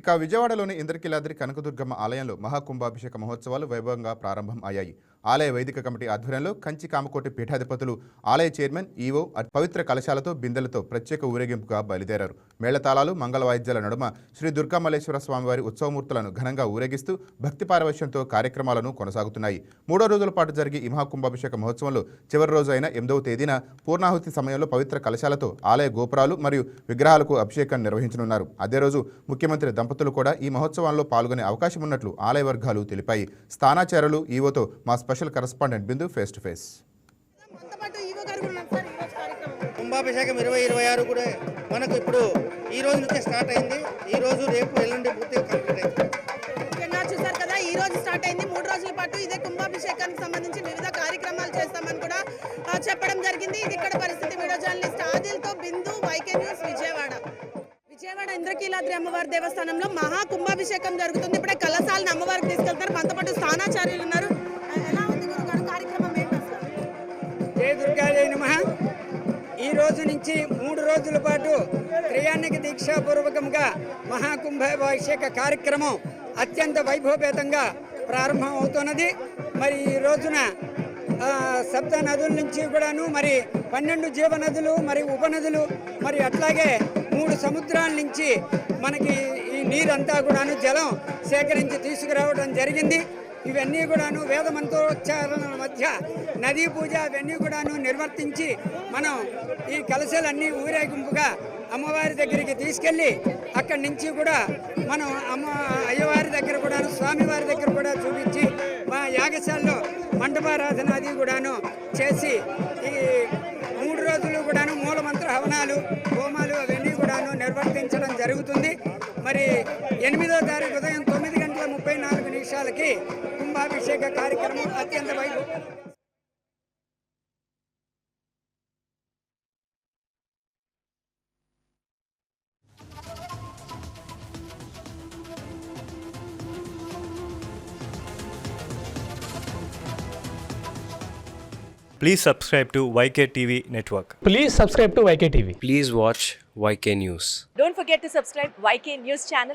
ఇక విజయవాడలోని ఇంద్రకీలాద్రి కనకదుర్గమ్మ ఆలయంలో మహాకుంభాభిషేక మహోత్సవాలు వైభవంగా ప్రారంభం అయ్యాయి. ఆలయ వైదిక కమిటీ ఆధ్వర్యంలో కంచి కామకోటి పీఠాధిపతులు, ఆలయ చైర్మన్, ఈవో పవిత్ర కలశాలతో, బిందెలతో ప్రత్యేక ఊరేగింపుగా బయలుదేరారు. మేళతాళాలు, మంగళ వాయిద్యాల నడుమ శ్రీ దుర్గామల్లేశ్వర స్వామివారి ఉత్సవమూర్తులను ఘనంగా ఊరేగిస్తూ భక్తి పారవశ్యంతో కార్యక్రమాలను కొనసాగుతున్నాయి. 3 రోజుల పాటు జరిగే ఈ మహాకుంభాభిషేక మహోత్సవంలో చివరి రోజు అయిన 8వ తేదీన పూర్ణాహుతి సమయంలో పవిత్ర కలశాలతో ఆలయ గోపురాలు మరియు విగ్రహాలకు అభిషేకం నిర్వహించనున్నారు. అదే రోజు ముఖ్యమంత్రి దంపతులు కూడా ఈ మహోత్సవంలో పాల్గొనే అవకాశం ఉన్నట్లు ఆలయ వర్గాలు తెలిపాయి. స్థానాచార్యులు, ఈవోతో మా special correspondent Bindu face to face. కుంభాభిషేకం 2026 కూడా మనకు ఇప్పుడు ఈ రోజు నుంచే స్టార్ట్ అయింది. ఈ రోజు రేపు ఎల్లుండి పూర్తిగా కంప్లీట్ అయింది. ముఖ్యంగా చూసారు కదా, ఈ రోజు స్టార్ట్ అయింది. 3 రోజుల పాటు ఇదే కుంభాభిషేకానికి సంబంధించి వివిధ కార్యక్రమాలు చేస్తామని కూడా చెప్పడం జరిగింది. ఇది ఇక్కడ పరిస్థితి. వీడియో జర్నలిస్ట్ ఆదిల్తో బిందు, వైకే న్యూస్, విజయవాడ. విజయవాడ ఇంద్రకీలాద్రి అమ్మవారి దేవస్థానంలో మహా కుంభాభిషేకం జరుగుతుంది. ఇప్పుడే కలశాలను అమ్మవారికి తీసుకెళ్తారు. మనతో పాటు స్థానాచార్యులు ఉన్నారు. ఎలా ఉంది గురుగారు కార్యక్రమం? ఏంటి అసలు? జయ దుర్గాజయ నమః. ఈ రోజు నుంచి 3 రోజుల పాటు త్రియాణిక దీక్షాపూర్వకంగా మహాకుంభాభిషేక కార్యక్రమం అత్యంత వైభవపేతంగా ప్రారంభం అవుతున్నది. మరి ఈ రోజున సప్త నదుల నుంచి కూడాను మరి 12 జీవనదులు, మరి ఉపనదులు, మరి అట్లాగే 3 సముద్రాల నుంచి మనకి ఈ నీరంతా కూడాను జలం సేకరించి తీసుకురావడం జరిగింది. ఇవన్నీ కూడాను వేద మంత్రోచ్చారణల మధ్య నదీ పూజ ఇవన్నీ కూడాను నిర్వర్తించి మనం ఈ కలశాలన్నీ ఊరేగింపుగా అమ్మవారి దగ్గరికి తీసుకెళ్ళి అక్కడి నుంచి కూడా మనం అయ్యవారి దగ్గర కూడాను, స్వామివారి దగ్గర కూడా చూపించి మా యాగశాలలో మండపారాధన అది కూడాను చేసి ఈ 3 రోజులు కూడాను మూలమంత్ర హవనాలు, హోమాలు అవన్నీ కూడాను నిర్వర్తించడం జరుగుతుంది. మరి 8వ తారీఖు ఉదయం 9:34 కుంభాభిషేక కార్యక్రమం అత్యంత వైభవం. Please subscribe to YK TV Network. Please subscribe to YK TV. Please watch YK News. Don't forget to subscribe YK News channel.